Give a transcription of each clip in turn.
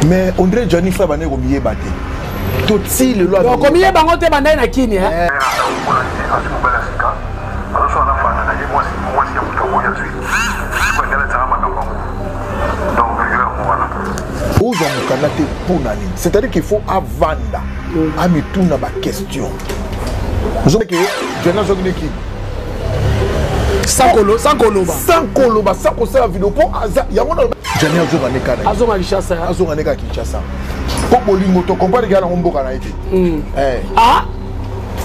Mais on dirait Johnny Fa bané ko miye baté. Tout si le loi. Donc combien bangote bandai na kini hein. C'est-à-dire qu'il faut avanda à me tourner ma question. Vous savez que Johnny Fa qui sans koloba sans qu'on la vidéo pour il y a mon Johnny Fa nekana azonga Kinshasa pour bolingo to comprendre que on mboka na été ah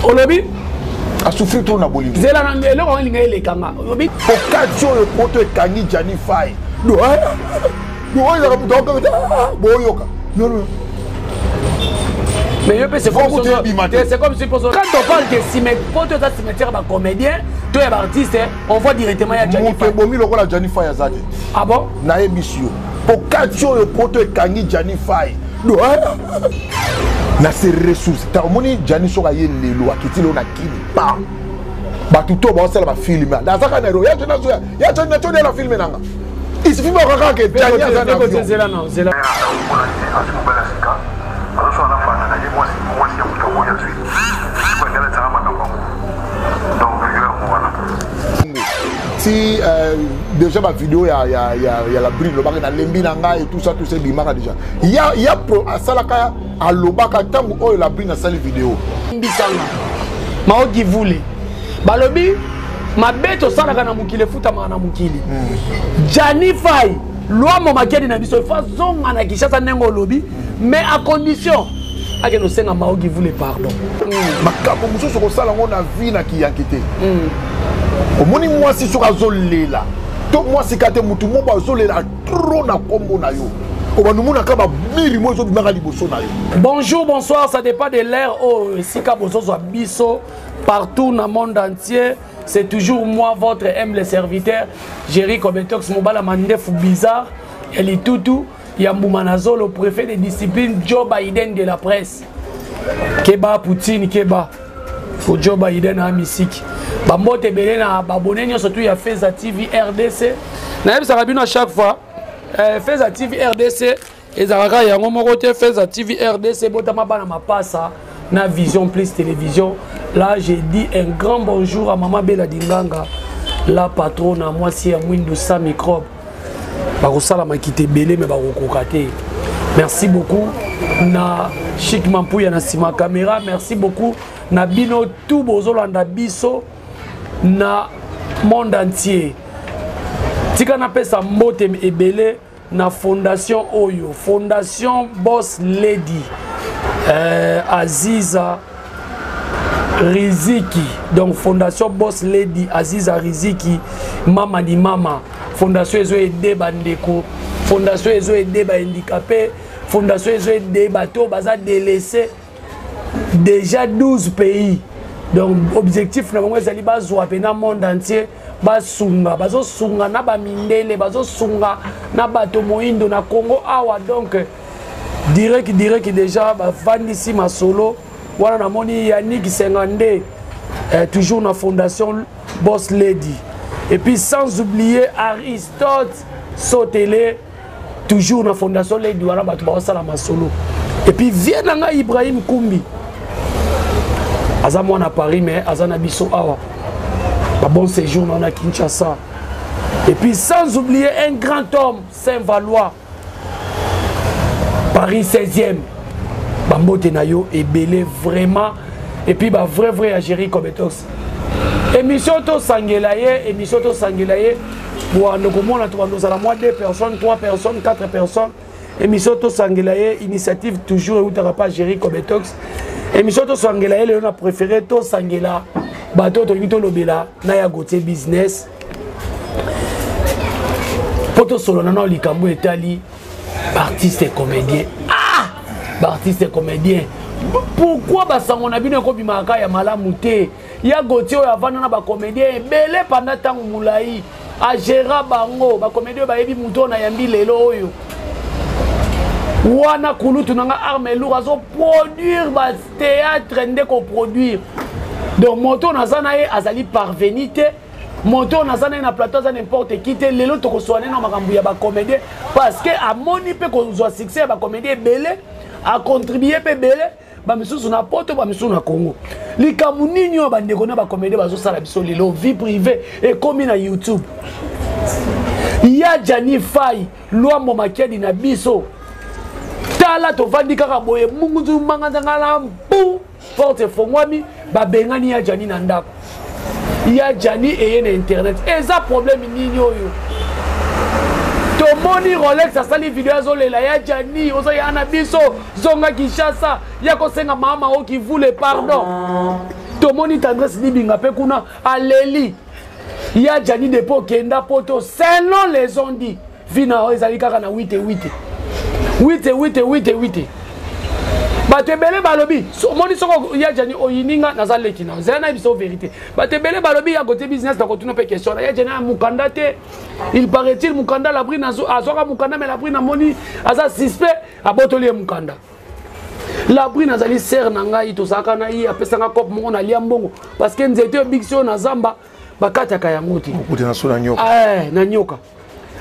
olobi a souffrir trop na bolingo zela na ngelo ko linga ile kanga olobi occasion le poto kangi Johnny Fa do il a boyoka non mais c'est comme si quand on parle de cimetière de comédien, tous les artistes, on voit directement il y a Johnny Fa. Johnny Fa yazade. Ah bon? Na émission. Occasion le poto kangi Johnny Fa. Na ses ressources. Ta moni Johnny soka yele lo akiti lo na kini. Pa. Ba tuto ba osala ba filmer. Da zaka na ro ya Johnny na la filmer nanga. Il suffit pas que Johnny azana. Zela non, zela. Si déjà ma vidéo il y a la brille le bac dans l'embinanga et tout ça tous ces bimaka déjà il y a pro à salaka à lobaka tango oh la brille dans cette vidéo mbisanga maoki voulait balobi ma bête au salaka na mukile futa na mukili Johnny Fa loi mo makedi na biso fa zonga na Kinshasa nengo lobi mais à condition ake no senga maoki voulait pardon makabo muso soko sala ngona vie na ki yankete omoni moi si soka zolela to moi si kate mutu mo ba zolela trop na kombo na yo obanumuna ka ba miri mo zo bimaka liboso na yo. Bonjour, bonsoir, ça dépend de l'ère oh sika bozo zo biso partout dans le monde entier. C'est toujours moi votre humble serviteur Jerry Kobetox Mobala Mandef bizarre et Tutu Yamboumanazo le préfet de discipline Joe Biden de la presse. Keba Poutine Keba pour Joe Biden à musique. Bambote belena babonné surtout ya Feza TV RDC. Na ça rabino à chaque fois Feza TV RDC et Zaraka yango moko te Feza TV RDC botama bana mapasa na Vision Plus télévision. Là j'ai dit un grand bonjour à Maman Bella Dinganga, la patronne à moi si à Mwindu sa microbe. Barosala ma quitté belé mais barokokate. Merci beaucoup na Chic Mampouya na sima caméra, merci beaucoup na bino tout bozolanda biso na monde entier. Tika na pesa mbote ebele na fondation Oyo, fondation Boss Lady Aziza Riziki, donc fondation Boss Lady Aziza Riziki, Mama di Mama, fondation ezo aider bandeko, fondation ezo aider ba handicapé, fondation ezo aider bateau baza délaissé déjà 12 pays. Donc objectif na bango ezali bazwa pena monde entier basunga bazosunga na ba mindele bazosunga na bato moindo na Congo awa donc direct déjà ba vandisi masolo wana na moni Yannick Sengande toujours na fondation Boss Lady et puis sans oublier Aristote Sotele toujours na fondation Lady wana bato ba sala masolo et puis vient nga Ibrahim Kumbi Azamon à Paris, mais Azana Bisso Awa. Bon séjour dans la Kinshasa. Et puis sans oublier un grand homme, Saint-Valois. Paris 16e. Bambo Tenayo et Belé vraiment. Et puis vrai à Jerry Kobetox. Émission to Sangelaye, émission to Sangelaye. Pour nous allons moins 2 personnes, 3 personnes, 4 personnes. Émission to Sangelaye, initiative toujours où tu n'auras pas Jerry Kobetox. Émission to Sangela on a préféré to Sangela bateau to ngito lobela na ya gote business poto solo na likambo etali artiste et comédien artiste et comédien pourquoi basango na bino ko bimaka ya malamu te ya gote o avana na ba comédien belé pendant tango mulai a gérer bango ba comédien ba yebi muto na yambi lelo oyo wana kulutu nanga arme lourd azo produire ba théâtre ndeko produire donc moto nazana ye azali parvenite moto na zana na plateau za n'importe qui te lelo to ko soane na makambu ya ba comédien parce que a moni pe ko zo succès ba comédien belé a contribuer pe belé ba misusu na poto ba misusu na Congo likamu nini ba ndeko na ba comédien bazo sala biso lelo vie privée et comme na YouTube ya Jani Fai Luambo Makedi na biso tala to vandi kaka boye mungu manganga ngala mpu forte fongwami ba bengani ya Jani na ndako ya Jani eye na internet eza problème nini oyo to moni Rolex asali video azolela ya Jani ozo ya na biso zonga Kinshasa ya kosenga mama o qui voulait pardon to moni tendresse libinga pe kuna aleli ya Jani depo kenda poto selon les on dit vina o ezali kaka na 8 batebele balobi moni soko ya Jani oyininga nazaleki na zana biso vérité batebele balobi ya côté business na kotuna pe question ya Jani mukanda te il paraît-il mukanda la brina azoka mukanda mais la brina moni aza suspect abotoli mukanda la brina azali ser na ngai to saka na yi apesanga cop moko na lia mbongo parce que nzete bigsion na zamba bakataka yango ti okuti na sona nyoka na nyoka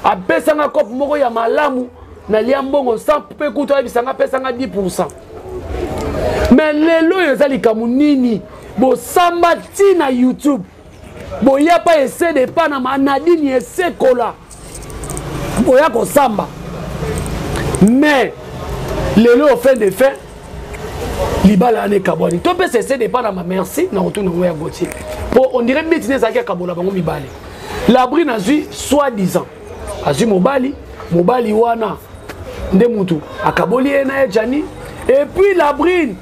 apesanga cop moko ya malamu na lia mbongo sans pe kuto abisanga pesanga 10%. Mais lelo ezali kamunini bo samba ti na YouTube bo ya pa essayer de pa na manadini essayer kola bo ya ko samba mais lelo au fin de fin libala ane kabwani to pe essayer de pa na ma merci na retourne ya Gauthier pour on dirait bitine za ka kabola bango mibale l'abri na zui soi-disant azui mobali wana nde mutu akaboli ena ya Jani et puis la brine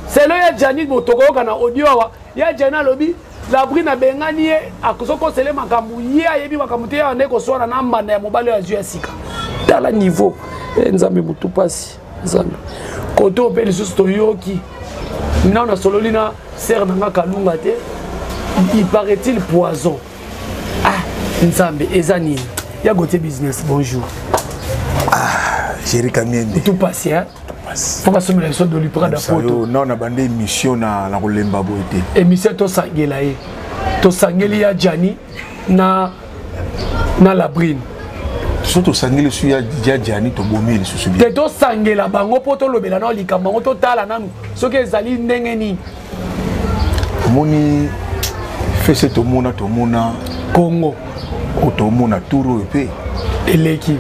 c'est là ya Jani botoko kana audio wa ya Jani lobi la brine a bengani akosoko sele makambu ye ayebi makambu te ya ndeko swana na mbanda ya mobali ya zui asika tala niveau nzambe mutu pasi nzambe koto pe les stoyoki na na sololina ser nanga kalunga te il paraît-il poison nzambe ezani ya Gauthier business bonjour Chéri Kamiende tout passé hein faut pas se mettre de lui prendre la photo non na bande émission na kolemba boité émission to sangela ye to sangeli ya Jani na la brine surtout sangeli su ya Jani to bomeli su bien te to sangela bango poto lobela na likambo to tala nanu soki ezali ndenge ni moni fese to mona Congo to mona turo epe eleki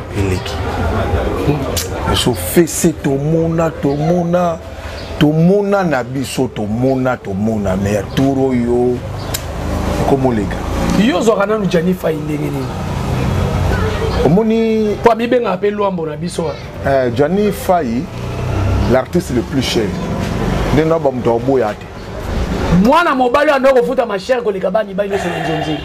so fese to mona na biso to mona mais turo yo comme les gars yo zo kana nu Jani Fai ndenge ni omoni kwa mi benga pe Luambo na biso Jani Fai l'artiste le plus cher ndena ba mto boya te mwana mobali andoko futa ma cher ko likaba mi ba nyoso nzonzi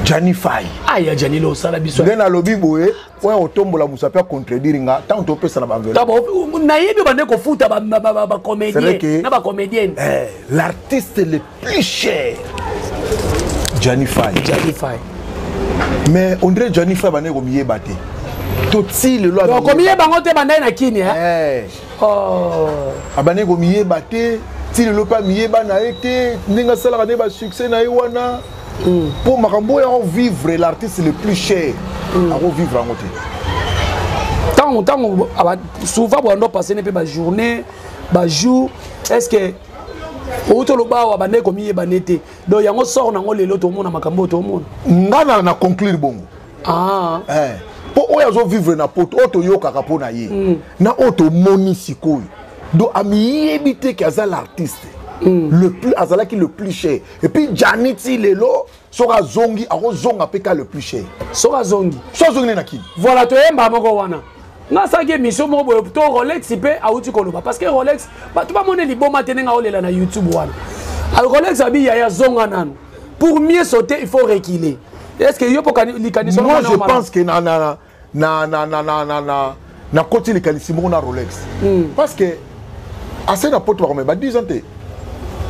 Jani Fai aya Jani lo sala biso ndena lobi boye oya otombola musapia contredire nga tant to pesa na bangela tabo na yebi bande ko futa ba comédien na ba comédienne l'artiste le plus cher Jani Fai mais on dirait Jani Fai bande ko miyeba te to ti le lo ko miyeba ngote bande na kini abane ko miyeba te ti le lo pa miyeba na ete ndinga sala ka ne ba succès na iwana pour makambo ya vivre l'artiste le plus cher à revivre en côté tant souvent on passer ne peut ba journée ba jour est-ce que auto lo ba wa bande ko miye banete donc yango sort nango lelo to mona makambo to mona ngana na conclure bongo po oya zo vivre na poto auto yoka ka pona ye na auto moni sikoyo do ami ebité ki azal l'artiste le plus azalaki le plus cher et puis Janiti lelo sora zongi ako zonga peka le plus cher sora zongi na ki voilà to yemba moko wana nga saki mission mo boyo to Rolex pe auti koloba parce que Rolex ba to ba mone liboma tenenga olela na YouTube wana al Rolex abi ya zonga nanu pour mieux sauter il faut reculer est-ce que yo pokani likani so moi je pense que na côté likani mo na Rolex parce que assez na poto ba 10 ans te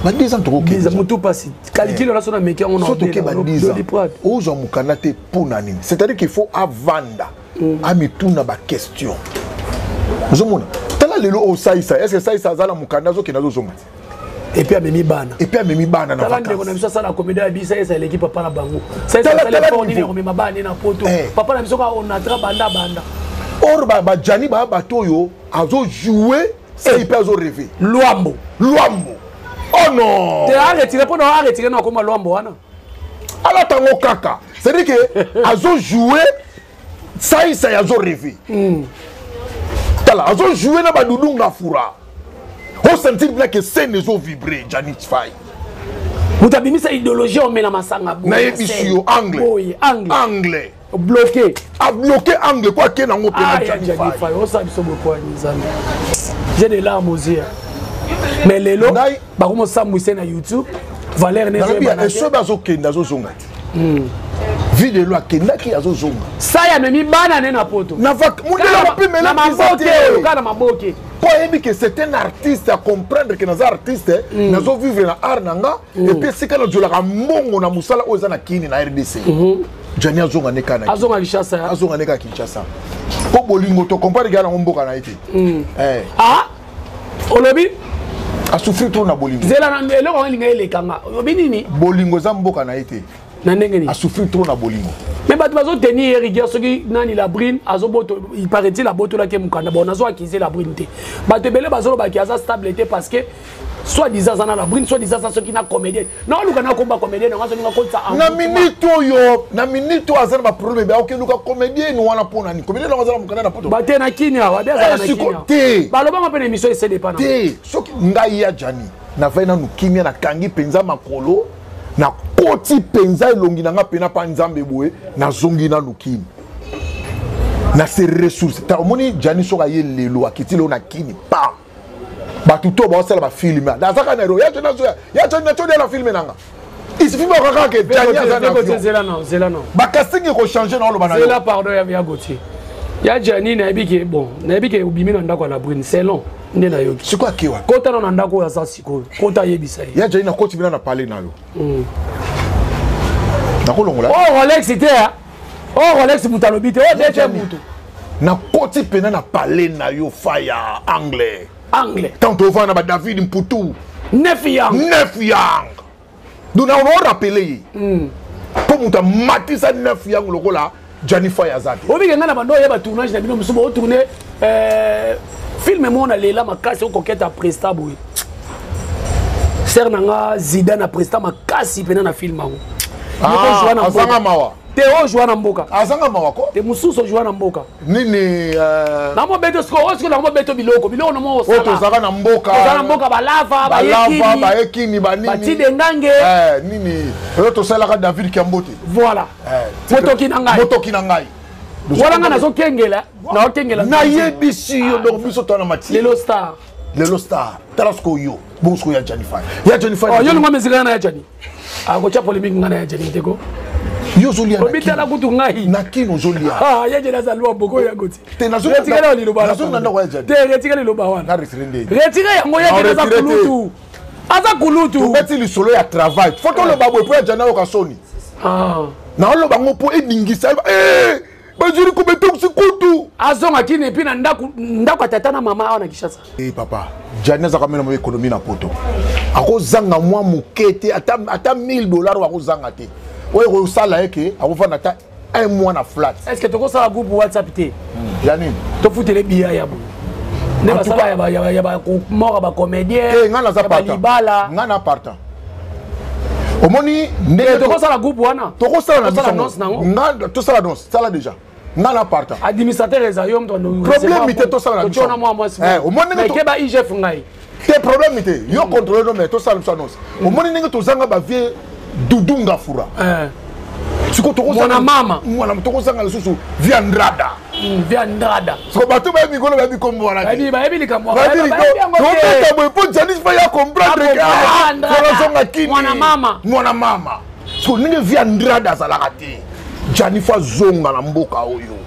ba 10 ans trop que mutu pasi calcule la sona meki on surtout que ba 10 ans aux gens mukanate pour nani c'est-à-dire qu'il faut avanda amituna ba question zomona tala lelo o saisa est-ce que saisa zala mukanda zo kenazo zonga Et puis amemi bana. Et puis amemi bana na vacances. On a mis ça la comédie Abisa et ça l'équipe papa na bango. Ça ça l'effort ni on met ma bana na poto. Papa na biso on a tra banda. Or ba Jani ba batoyo azo jouer et il peut azo rêver. Luambo. Oh non. Tu as retiré pour non retirer non comme Luambo wana. Ala tango kaka. C'est-à-dire que azo jouer ça y ça azo rêver. Tala azo jouer na ba dudunga fura. On sentit bien que c'est les eaux vibrées, Janis Faye. Vous avez mis cette idéologie, on met la massanga. Anglais. Anglais. Bloqué. A bloqué anglais, quoi qu'il y ait dans mon pays. Janis Faye. On sait beaucoup de j'ai des larmes aux yeux. Mais les lots, par contre, ça m'a na YouTube. Valère n'est pas. Et ce bazo kenda zo zonga. Vidéo là kenda qui a zo zonga. Ça y a même banane na poto. Na va mundela pe mela maboke, kana maboke. Que c'est un artiste à comprendre que nous artiste nous vivre dans art nanga et puis c'est quand nous la mongo na musala oza na kini na RDC Jani azonga ne kana azonga Kinshasa azonga ne ka Kinshasa ko bolingo to comprendre gana mboka na été olobi a souffrir trop na bolingo zela na eloko linga ele kanga obi nini bolingo za mboka na été na ndenge ni a souffrir trop na bolingo. Mais bato bazo tenir rigueur soki nani la brine azo boto il paraît-il la boto là ke mukanda bon azo acquiser la brine té bato belé bazo ba ki aza stabilité parce que soit disant ça na la brine soit disant ça soki na comédien non luka na komba comédien na soki na konta na minute azana ba problème ba ok luka comédien no wana pona ni comédien na azana mukanda na poto baté na kinya wa bien na kinya baloba ma pena émission essaie de pas té soki ngai ya Jani na vaina nu kimia na kangi penza makolo na koti penza elongi nanga pena pa nzambe boye na zongi na lukini na se ressources ta omoni Jani soka ye lelo akitilo na kini pa ba tuto ba sala ba filmer da zaka na ro ya Jani na todi la filmer nanga il suffit ba kaka ke Jani azana zela non ba casting ko changer na lo bana zela pardon ya Gauthier ya Jani na ebike bon na ebike ubimi na ndako la brune c'est long ndena yoki siko akiwa kota na ndako ya sasiko kota yebisa ya Jani na koti bina na parler na yo oh Rolex c'était oh Rolex mutalobite oh déjà mutu na koti pena na parler na yo fire anglais tant on va na ba David Mputu 9 yang donc on rappeler pour muta matisa 9 yang lokola Jani Faye azati obi nga na bando ya ba tournage na bino musubo tourner film mo na lela makasi ko keta presta boy ser nanga Zidane presta makasi pena na film ango azanga mawa Théo joue na mboka azanga mawa ko te mususo joue na mboka nini na mo beto sko osko na mo beto biloko na mo sala oto zaka na mboka balava ba ekini ba nini bati de ngange nini oto sala ka David Kiambote voilà motoki na ngai wala nga nazo kengela na yebisi yo donc biso to na mati Lelo Star tarasko yo bonsko ya Jani Faye yo ngoma mezika na ya Jani akocha polémique ngana ya Jani teko yo zolia obitala kutu ngai na kino zolia ya Jani za lwa boko ya goti te nazo retikala liloba nazo nanda kwa Jani te retikala liloba wana na retrende retira yango ya Jani za kulutu aza kulutu beti li solo ya travail foto lo babo po ya Jani o kasoni na lo bango po edingisa bazuri ko beto kutu azonga kini pina ndako tata na mama awana Kinshasa papa Jani za kamena mo économie na poto akozanga mwa mukete ata $1000 wakozanga te oyo sala eke akofana ata un mois na flat est-ce que toko sala groupe WhatsApp te yani to futele biya ya bo ne ba sala ya ba mort ba comédien ngana za parta ngana parta omoni ndenge toko sala groupe wana toko sala na ngana to sala danse sala déjà ngana parta administrateur ezayom to problème ite to sala na tona moi omoni mais ke ba IGF ngai te problème ite yo contrôler no mais to sala annonce omoni ndenge to zanga ba vie dudunga fura siko to mwana mama mwana to zanga lisusu viandrada siko bato ba mikolo ba bikombo wana ba ebi likambo ba to po Jani Faye comprendre que zonga kini mwana mama siko ndenge viandrada salaka te Jani Faye zonga na mboka oyo.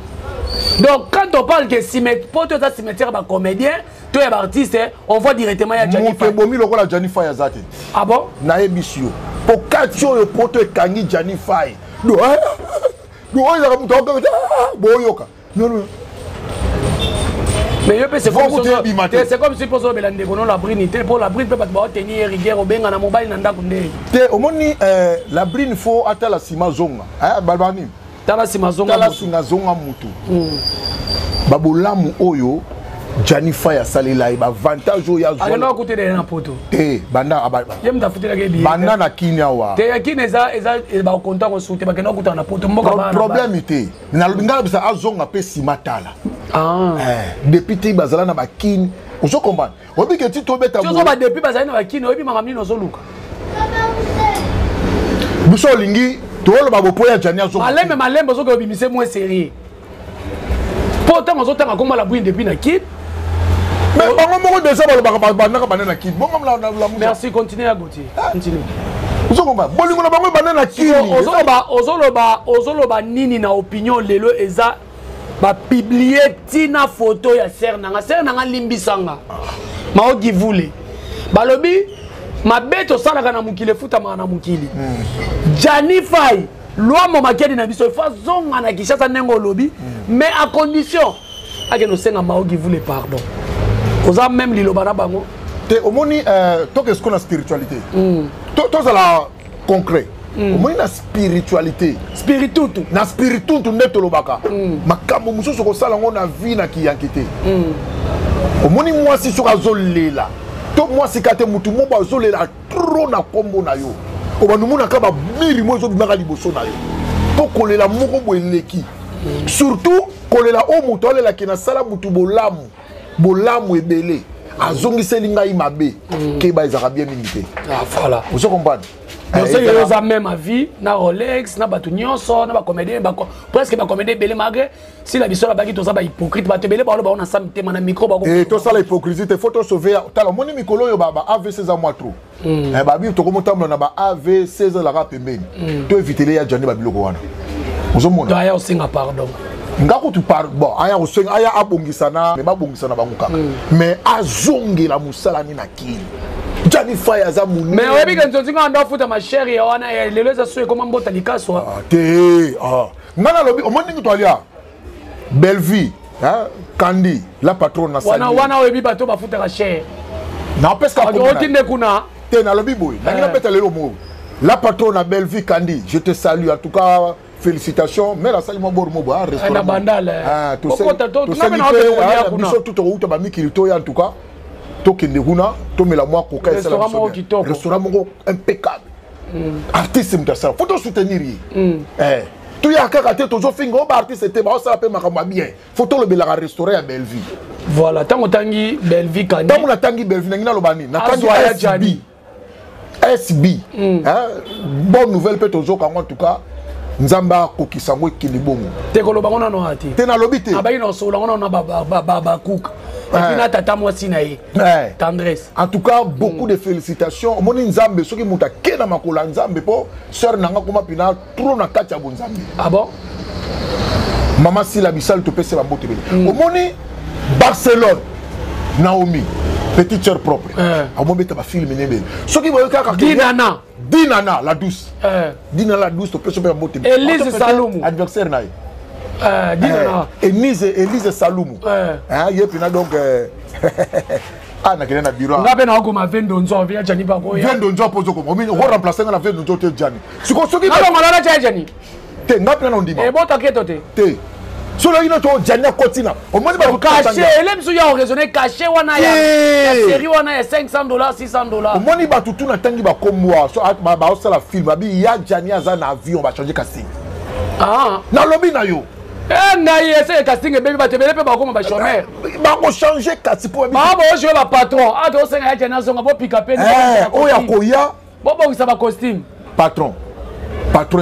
Donc quand on parle que cimetière ba comédien toi les artistes on voit directement ya Jani Faye bomi lokola Jani Faye azate ah bon na ebisio po katio yo poto ekangi Jani Faye do oyo za muto boyoka non Mais c'est comme si pour ça la brine pour la brine peut pas tenir rigueur au benga na mobile nanda kunde. Te omoni la brine faut ata la sima zonga. Balbani. Tala sima zonga. Tala sima zonga mutu. Babolamu oyo Janifa ya salela ba avantage oyo ya zonga. Alena côté de na poto. Te banda yem ta futela ke bi. Banda na kinya wa. Te yakine eza ba content ko soute ba kena kuta na poto mboka ba. Problème te. Na lobinga bisa azonga pe sima tala. Ah. Depuis ti bazala na ba kin. Ozo comprendre. Obi ke ti to beta. Tu so ba depuis bazala na ba kin obi makamni no so luka. Biso lingi to lo ba bopo ya jania zo. Malembe zo ko bimise moins sérieux. Pourtant on zotanga comme la brune depuis na kin. Mais bango moko déjà ba banana kin. Bongo la. Merci, continue à Gauthier. Continue. Ozo comprendre. Bolingo na bango banana kin. Ozoloba nini na opinion lelo eza ba publier tina photo ya ser nanga limbisanga mao givule balobi mabeto salaka na mukile futa na mukili Janifai loi mo makedi na biso fa zonga na Kishasa nengo lobi mais à condition ake no senga mao givule pardon oza même liloba na bango te omoni to qu'est-ce qu'on a spiritualité to za la concret omoni na spiritualité spiritutu na spiritutu neto lobaka makambo mususu ko sala ngo na vie na kiyankite omoni mwasi soka zolela to mwasi kate mutu mo zolela trop na kombo na yo obandu muna ka ba miri mo zo bimaka liboso na yo to kolela moko boeleki surtout kolela o mutu olela kina sala mutu bolamu ebele azongiseli ngai mabe ke ba ezaka bien minité voilà vous comprenez. Donc c'est que même à vie, na Rolex, na batu nyonso, na ba comédien, presque ba comédien belé malgré si la biso la baki to ça ba hypocrite, ba te belé ba on a ça te na micro ba. Et to ça la hypocrisie, te photo sauver. Tala moni mikolo yo ba AV 16 ans moi trop. Ba bi to ko motambo na ba AV 16 ans la rap pembeni. To éviter les ya jani ba biloko wana. Ozo mona. Da ya osinga pardon. Ngako tu par bon aya osinga aya abongisana, mais ba bongisana bango kaka. Mais azongi la musala ni na kili. Janifa ya za muni. Mais webi kan tonzinga ndo futa ma chérie wana lelo za sué comment mbota likaso. Te ngana lobi omoni ngi to alia. Belle vie, Kandi, la patronne na sali. Wana webi bato ba futa ka chérie. Na pesca ko tinde kuna. Te na lobi boy. Na ngina peta lelo mo. La patronne na Belle vie Kandi, je te salue en tout cas. Félicitations, mais la salle m'a bon mot à restaurant. Na bandale. Tu sais, tout au route ba mikilito en tout cas. Tokende huna tomela moi coca et restaurant mongo impeccable artiste mtasa faut soutenir tu ya kaka te tozo fingo ba artiste te ba ça peut makamba bien photo le bela restaurant ya Bellevue voilà tango tangi Bellevue kandi tango na tangi Bellevue ngina lobani na tangi SB bonne nouvelle peut tozo kango en tout cas nzamba kokisango kilibongo te koloba ngona no ati te na lobité abayi no solo ngona na ba cook et puis na tata moi sinaye tendresse en tout cas beaucoup de félicitations moni nzambe soki muta kena makola nzambe po sœur nanga kuma pina trop na kati ya bonzambe ah bon mama Sila Bissal to pese ba bote bele omoni Barcelone Naomi petite sœur propre amobeta ba film nebele soki boyo kaka Dinana la douce Dinana la douce to pese ba bote Elise Saloum adversaire nae Dinana Elise Saloum yepina donc na kena na bureau ngabe na okoma vendo nzo via jani ba ko ya vendo nzo pozo ko omi ho remplacer na vendo nzo te jani siko soki ngalo ngala cha jani te ngabe na ndima bota keto te solo ino to jani kotina omoni ba caché ele msu ya raisonner caché wana ya série wana ya $500 $600 omoni ba tutu na tangi ba komwa so ba osala film abi ya jani aza na avion ba changer casting na lobi na yo na essayer casting bébé ba tebele pe ba ko ba chômeur ba ko changer casting pour ba ba jouer ba patron to senga ya jani zonga bo pick up oya koya bo bo sa ba costume patron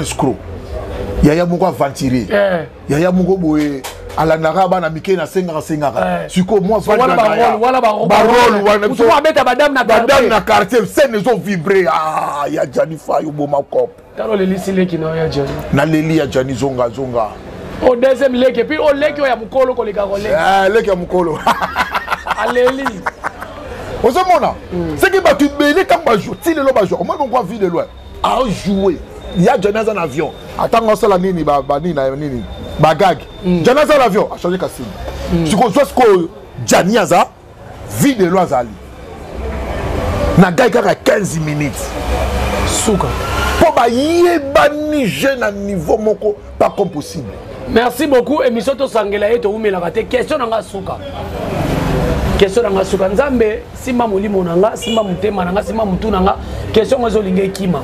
escroc yaya moko aventuré yaya moko boye alandaka bana mike na sengaka siko moi wala ba rôle wana tu vas mettre madame na quartier scène ils ont vibré ya Janifa yo boma cop talo le lisile kino ya Jani na leli ya Jani zonga au deuxième leke et puis au leke ya mukolo ko leka rolé leke ya mukolo aleli ozomona c'est que ba tu belé comme ba jouer ti le lo ba jouer moi on voit vie de loin à jouer ya Jani dans avion attends ça la nini ba nini bagag Jani dans l'avion a changer casting siko soit Gianni aza vidéo azali na gai kaka 15 minutes Souka po ba yebani jeune à niveau moko pas comme possible. Merci beaucoup émission to sangela yeto umela kate question nanga Souka question nanga Souka nzambe simba molimo nanga simba mutema nanga simba mutu nanga question ozo linge kima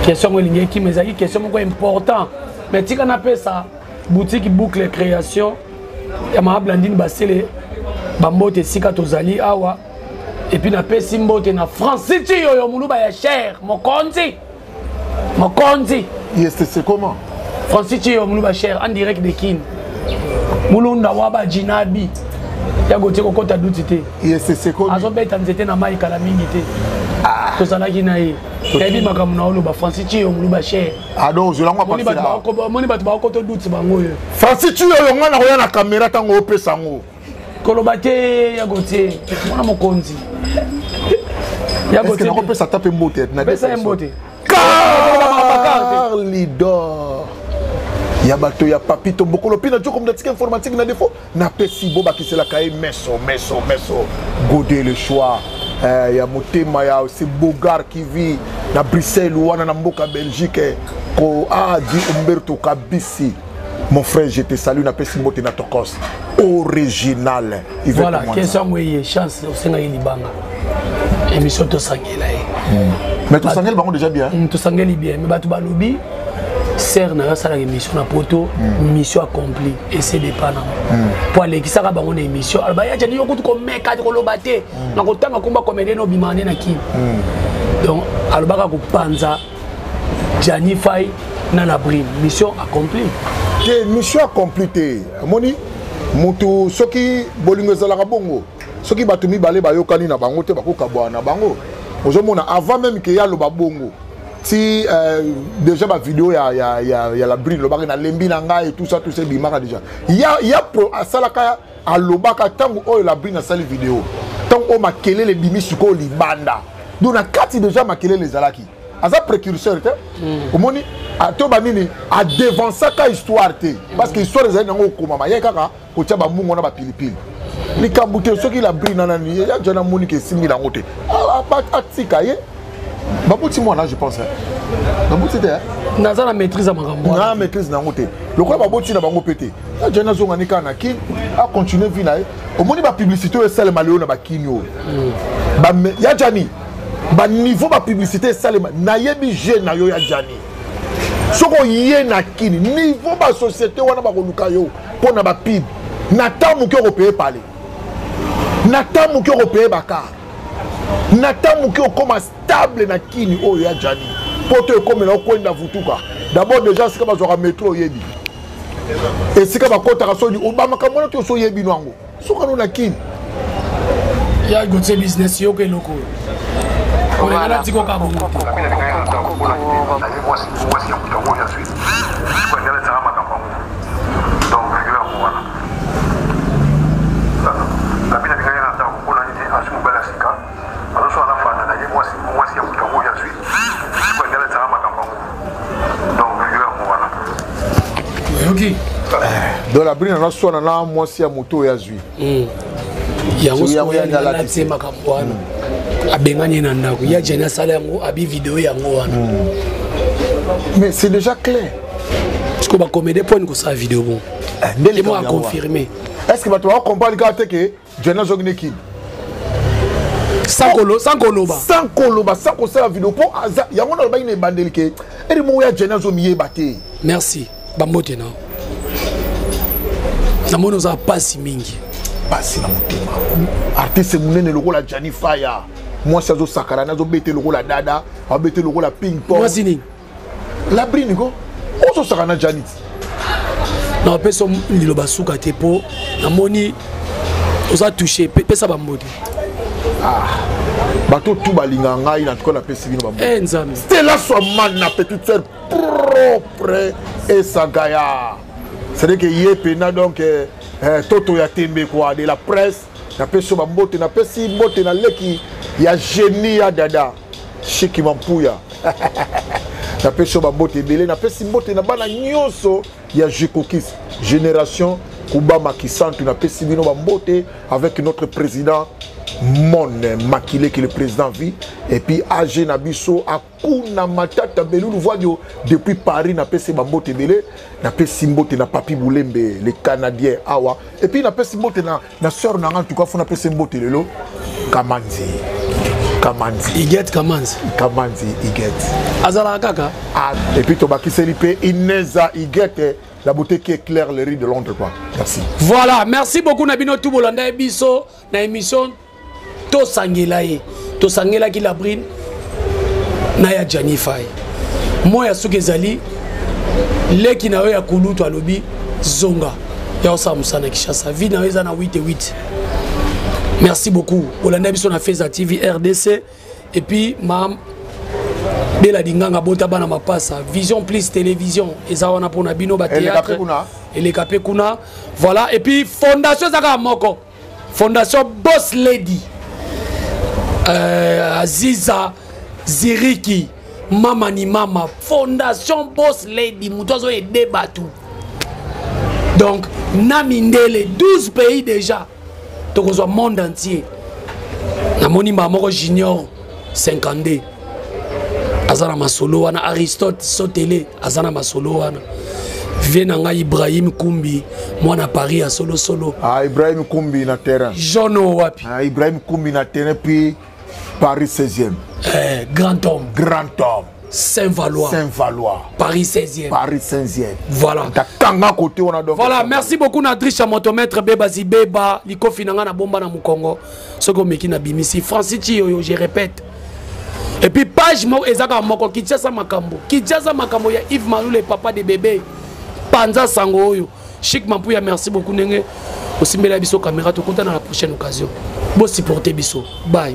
question linge kima ezaki question moko important mais tika na pesa boutique boucle création ya ma blandine basele bambote sika tozali awa et puis na pesi mbote na Francis yo muluba ya cher mokonzi Yes, c'est comment Francis yo muluba cher en direct de Kin mulunda waba jinabi ya gote kokota dutite yes c'est comment azo beta nzete na mai kala mingi te to salaki na ye kabi makamu na oloba Francis yo muluba cher donc je l'envoie passer là moni batu ba koto duti bango yo Francis yo ngana ko na caméra tango opesa ngo koloba te ya gote mona mokonzi ya gote ko pesa taper mbote na pesa mbote Carlidor ya bato ya papito bokolo pina joko mdatique informatique na défaut na pesi boba ki sela kae meso godé le choix ya motema ya c'est Bogar qui vit na Bruxelles wana na mboka Belgique ko di Umberto Kabisi mon frère je te salue na pesi mbote na tokos original voilà question moye chance au senga libanga émission to sangela mais to sangela bango déjà bien to sangeli bien mais batu balobi ser na sala émission na poto mission accomplie et c'est des pas pour aller qui ça ba on émission alba ya jani yokutu ko meka ko lobate na ko tanga komba comédien no bimane na ki donc alba ka ko panza Jani Fay na la brime mission accomplie te mission accomplie te moni mutu soki bolingo zala ka bongo soki batu mibale bayokani na bango te bakoka bwana bango ozomona avant même que ya lo babongo si déjà ma vidéo ya la brille le bari na lembi na nga et tout ça bimaka déjà ya pro asalaka alobaka tango oyo la brille na sali vidéo tango o makele le bimi suko libanda donc na kati déjà makele les alaki aza précurseur te omoni to banini a devancer ka histoire te parce que histoire ezali nango okoma ya kaka kotia ba mungo na ba pilipili likambu te soki la brille na nani ya jana moni ke simbi na ngote atika ye babuti moi je pense babuti te naza na maîtrise à makambo na maîtrise na ngote lokola babuti na bango pété ya jana zonga nika na kin a continuer vie na omoni ba publicité o sale maleo na ba kinyo ba ya jani ba niveau ba publicité sale na yebi jeune na yo ya jani soko yé na kini niveau ba société wana ba koluka yo pona ba pib na tamu ki européen parler na tamu ki européen baka na tamu ki okoma stable na kini oyo ya jani poto ekomela okwenda vutuka d'abord déjà sika bazwaka métro yebi esika bakotaka soni obamaka mwana to so yebi nwango soka no na kini ya gote business yo ke loko on a dit qu'on a bon ok dans la brine na sona na mwasi ya moto ya zui yango ya la tsema kapwana abenganye na ndako ya jana sala yango abi vidéo yango wana mais c'est déjà clair parce que ba comédie point ko sa vidéo bon ndeli mo a confirmer est-ce que ba to comprendre que jana zogine ki sans koloba sans ko sa vidéo pour yango na ba ine bandeli ke eri mo ya jana zo miye baté merci bambote na namono za pasi mingi pasi na motema artiste munene lokola Jani Faya moi ça zo sakara na zo bete lokola dada a bete lokola ping pong moi sini la brine ko o zo sakana Jani na peso liloba suka te po namoni oza touché pesa bambote bato tout balinga ngai na tout la pesi bino bambote nzambe c'est la somme na petite sœur propre et sagaya c'est que yé pena donc toto ya tembe quoi de la presse na peso bambote na pesi mbote na leki ya génie ya dada Chiki Mampuya na peso bambote belé na pesi mbote na bana nyonso ya Jekokis génération Kuba Makisantu na Pessimino Bambote avec notre président Mon Makile qui est le président vie et puis AG Nabiso Akuna Matata Belou nous voyons depuis Paris na Pessi Bambote Belé na Pessimbote na Papi Boulembe les Canadiens Awa et puis na Pessimbote na sœur na en tout cas faut na Pessimbote lelo Kamanzi Iget Kamanzi Iget Azala Kaka et puis Tobaki Selipe Ineza Iget la beauté qui éclaire les rues de Londres quoi. Merci. Voilà, merci beaucoup Nabino Toubolanda Biso na émission To Sangela qui la brine Naya Janifai. Moi ya Sukezali Leki na ya Kulutu alobi Zonga. Ya osa musana Kishasa. Vie na weza na 8-8. Merci beaucoup. Olanda Biso na Feza TV RDC et puis mam Bela Dinganga Bota Bana Mapasa Vision Plus Télévision Ezawana Pona Bino ba théâtre et les Capé Kuna. Voilà et puis Fondation Zaka Moko Fondation Boss Lady Aziza Ziriki Mama ni Mama Fondation Boss Lady Moutozo et Debatu. Donc Namindele 12 pays déjà. Donc on soit monde entier. Namoni Mamoro Junior 52 Azana Masolo wana Aristote Sotele Azana Masolo wana Venanga Ibrahim Kumbi mwana Paris à solo Ibrahim Kumbi na terrain Jono wapi Ibrahim Kumbi na terrain puis Paris 16e grand homme Saint-Valois Paris 16e voilà voilà merci beaucoup Nadrisha motomètre Bebazi Beba liko finanga na bomba na Mukongo soko meki na bimisi Francis Chioyo je répète. Et puis page mo ezaka moko Kinshasa makambo ya Yves Malou le papa de bébé Panza Sango oyo Chic Mampuya merci beaucoup nenge osimbela biso caméra to konta na la prochaine occasion bo supporter biso bye.